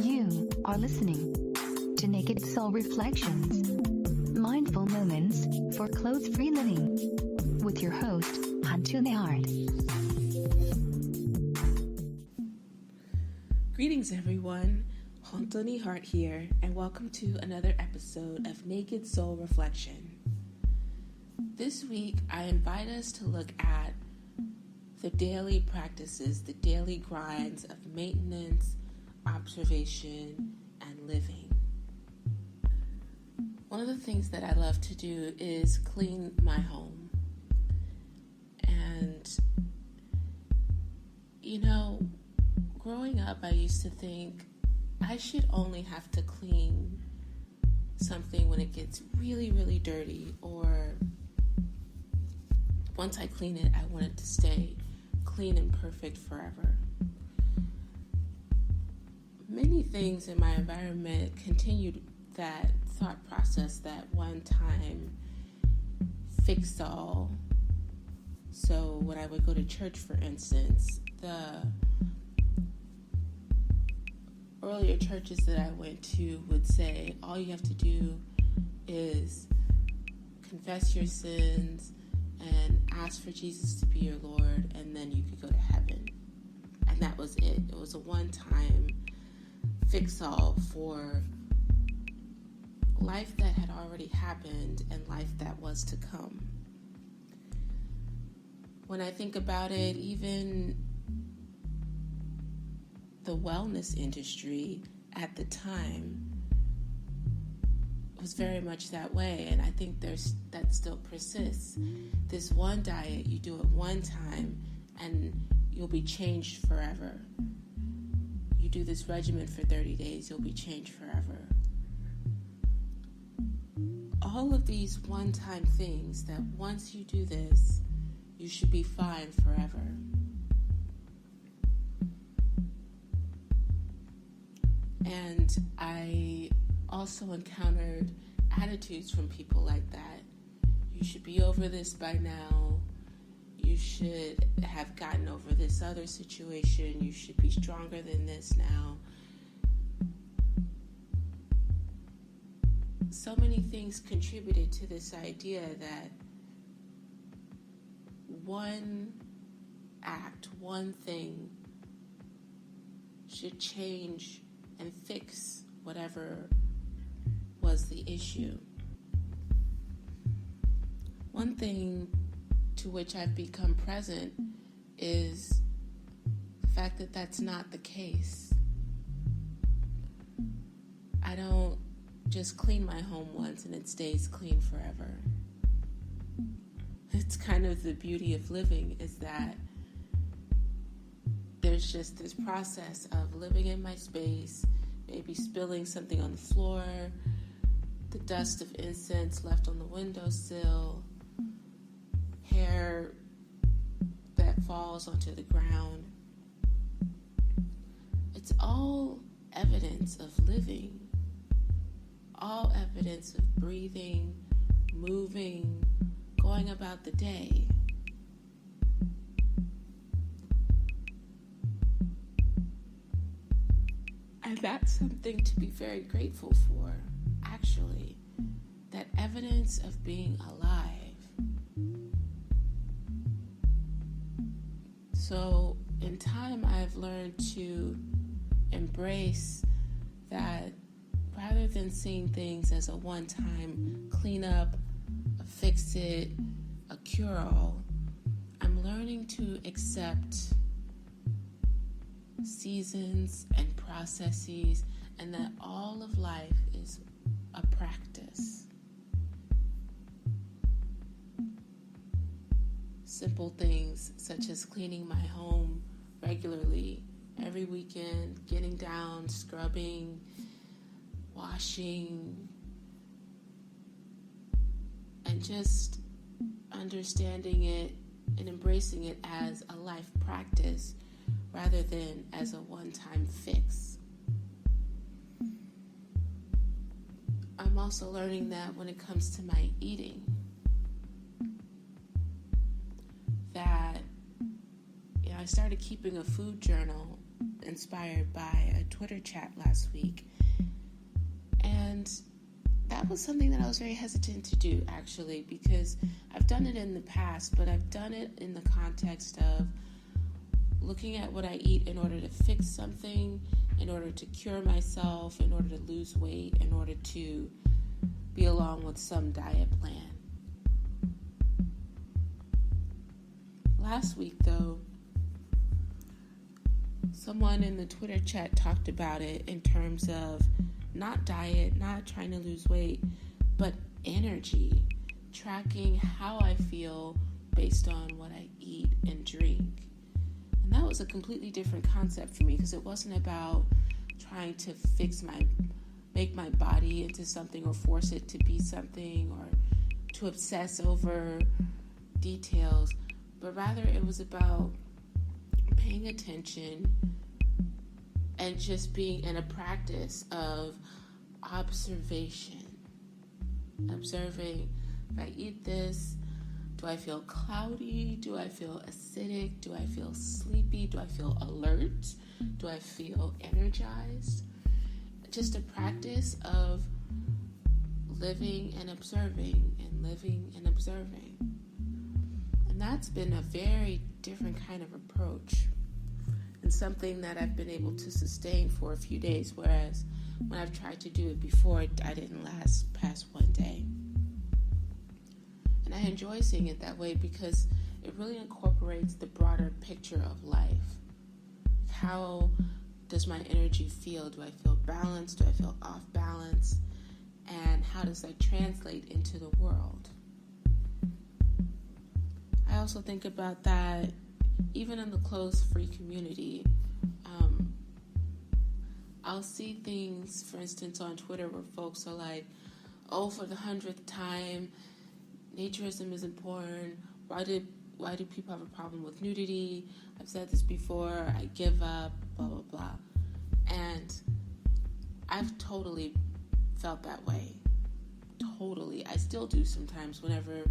You are listening to Naked Soul Reflections, Mindful Moments for Clothes-Free Living, with your host, Hantu Nehart. Greetings, everyone. Hantu Nehart here, and welcome to another episode of Naked Soul Reflection. This week, I invite us to look at the daily practices, the daily grinds of maintenance, observation, and living. One of the things that I love to do is clean my home. And, growing up, I used to think I should only have to clean something when it gets really, really dirty, or once I clean it, I want it to stay clean and perfect forever. Many things in my environment continued that thought process, that one time fix all. So when I would go to church, for instance, the earlier churches that I went to would say all you have to do is confess your sins and ask for Jesus to be your Lord, and then you could go to heaven. And that was it. It was a one-time fix-all for life that had already happened and life that was to come. When I think about it, even the wellness industry at the time was very much that way, and I think that still persists. This one diet, you do it one time and you'll be changed forever. You do this regimen for 30 days, you'll be changed forever. All of these one-time things that once you do this, you should be fine forever. And I also encountered attitudes from people like that. You should be over this by now. You should have gotten over this other situation. You should be stronger than this now. So many things contributed to this idea that one act, one thing should change and fix whatever was the issue. One thing to which I've become present is the fact that that's not the case. I don't just clean my home once and it stays clean forever. It's kind of the beauty of living, is that there's just this process of living in my space, maybe spilling something on the floor, the dust of incense left on the windowsill, hair that falls onto the ground. It's all evidence of living, all evidence of breathing, moving, going about the day. And that's something to be very grateful for, actually. That evidence of being alive. So in time, I've learned to embrace that rather than seeing things as a one-time cleanup, a fix-it, a cure-all, I'm learning to accept seasons and processes, and that all of life is a practice. Simple things such as cleaning my home regularly, every weekend, getting down, scrubbing, washing, and just understanding it and embracing it as a life practice rather than as a one-time fix. I'm also learning that when it comes to my eating, that I started keeping a food journal inspired by a Twitter chat last week. And that was something that I was very hesitant to do, actually, because I've done it in the past, but I've done it in the context of looking at what I eat in order to fix something, in order to cure myself, in order to lose weight, in order to be along with some diet plan. Last week, though, someone in the Twitter chat talked about it in terms of not diet, not trying to lose weight, but energy, tracking how I feel based on what I eat and drink. And that was a completely different concept for me, because it wasn't about trying to make my body into something or force it to be something or to obsess over details, but rather it was about paying attention and just being in a practice of observation. Observing, if I eat this, do I feel cloudy? Do I feel acidic? Do I feel sleepy? Do I feel alert? Do I feel energized? Just a practice of living and observing and living and observing. And that's been a very different kind of approach and something that I've been able to sustain for a few days, whereas when I've tried to do it before, I didn't last past one day. And I enjoy seeing it that way because it really incorporates the broader picture of life. How does my energy feel? Do I feel balanced? Do I feel off balance? And how does that translate into the world? I also think about that even in the closed free community. I'll see things, for instance, on Twitter where folks are like, oh, for the 100th time, naturism is important. Why do people have a problem with nudity? I've said this before. I give up, blah, blah, blah. And I've totally felt that way. Totally. I still do sometimes whenever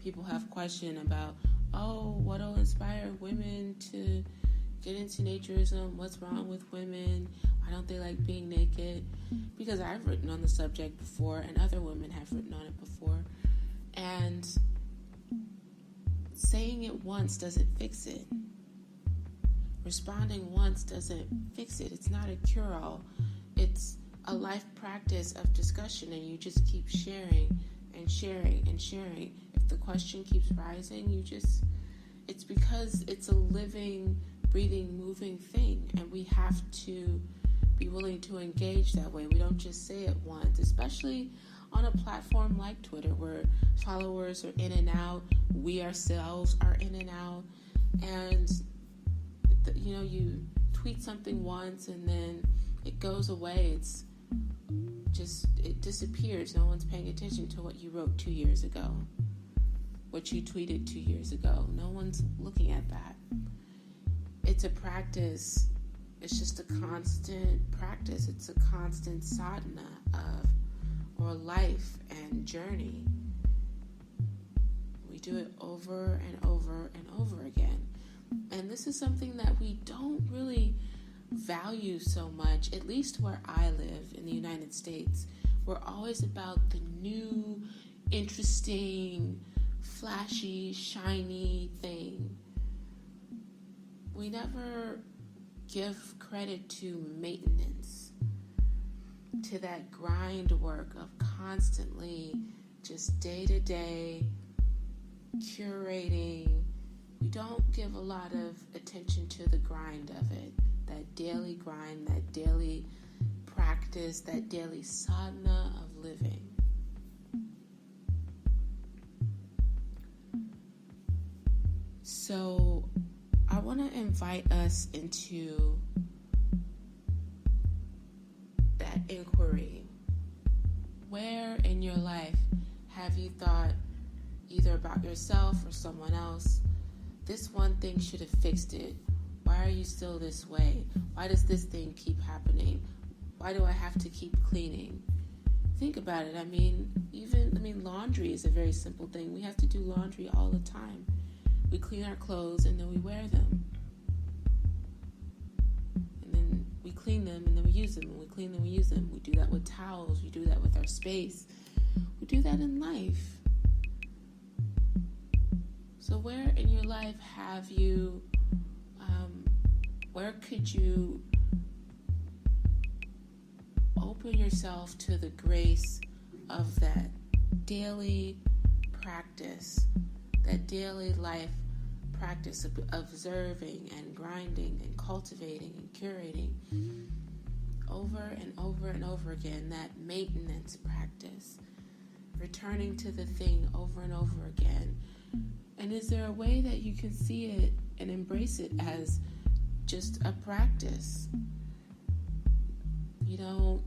people have question about, oh, what'll inspire women to get into naturism? What's wrong with women? Why don't they like being naked? Because I've written on the subject before, and other women have written on it before. And saying it once doesn't fix it. Responding once doesn't fix it. It's not a cure-all. It's a life practice of discussion, and you just keep sharing and sharing and sharing. If the question keeps rising, it's because it's a living, breathing, moving thing, and we have to be willing to engage that way. We don't just say it once, especially on a platform like Twitter where followers are in and out, we ourselves are in and out, and you tweet something once and then it goes away. It disappears. No one's paying attention to what you wrote 2 years ago, what you tweeted 2 years ago. No one's looking at that. It's a practice. It's just a constant practice. It's a constant sadhana or life and journey. We do it over and over and over again. And this is something that we don't really value so much, at least where I live in the United States. We're always about the new, interesting, flashy, shiny thing. We never give credit to maintenance, to that grind work of constantly just day to day curating. We don't give a lot of attention to the grind of it, that daily grind, that daily practice, that daily sadhana of living. So I want to invite us into that inquiry. Where in your life have you thought, either about yourself or someone else, this one thing should have fixed it? Why are you still this way? Why does this thing keep happening? Why do I have to keep cleaning? Think about it. Laundry is a very simple thing. We have to do laundry all the time. We clean our clothes and then we wear them. And then we clean them and then we use them, and we clean them, we use them. We do that with towels. We do that with our space. We do that in life. So where in your life have you, where could you open yourself to the grace of that daily practice, that daily life practice of observing and grinding and cultivating and curating over and over and over again, that maintenance practice, returning to the thing over and over again. And is there a way that you can see it and embrace it as just a practice? You don't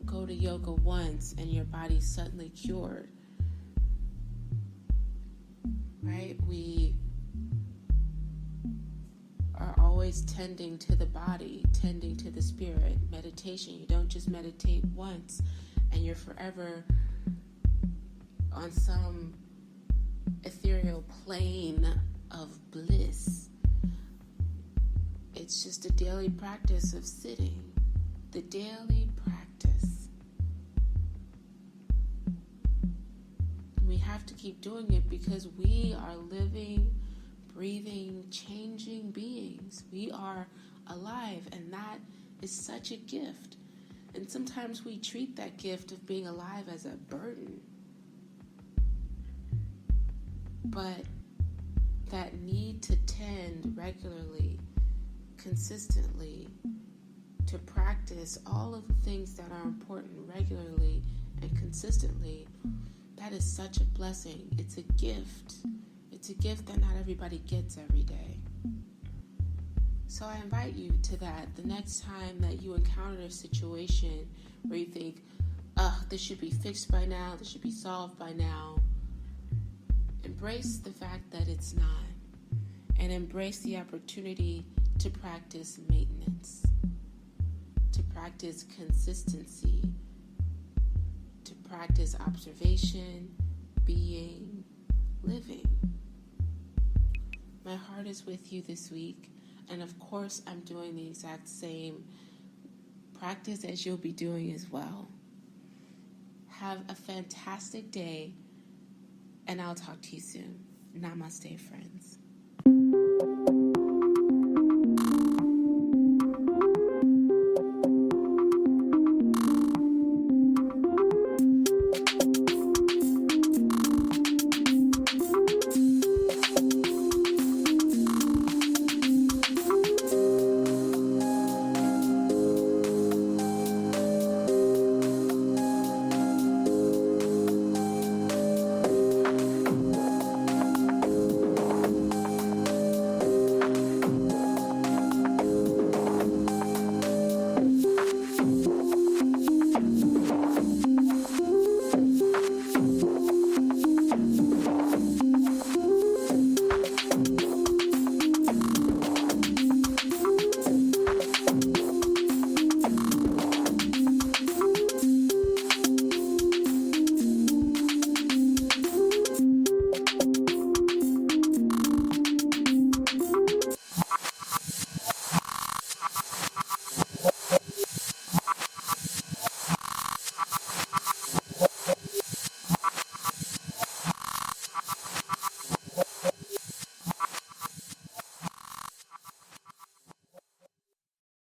go to yoga once and your body's suddenly cured, right? We are always tending to the body, tending to the spirit. Meditation, you don't just meditate once and you're forever on some ethereal plane of bliss. It's just a daily practice of sitting, the daily practice. We have to keep doing it because we are living, breathing, changing beings. We are alive, and that is such a gift. And sometimes we treat that gift of being alive as a burden. But that need to tend regularly, consistently, to practice all of the things that are important regularly and consistently, that is such a blessing. It's a gift. It's a gift that not everybody gets every day. So I invite you to that. The next time that you encounter a situation where you think, this should be fixed by now, this should be solved by now, embrace the fact that it's not, and embrace the opportunity to practice maintenance, to practice consistency, to practice observation, being, living. My heart is with you this week, and of course I'm doing the exact same practice as you'll be doing as well. Have a fantastic day, and I'll talk to you soon. Namaste, friends.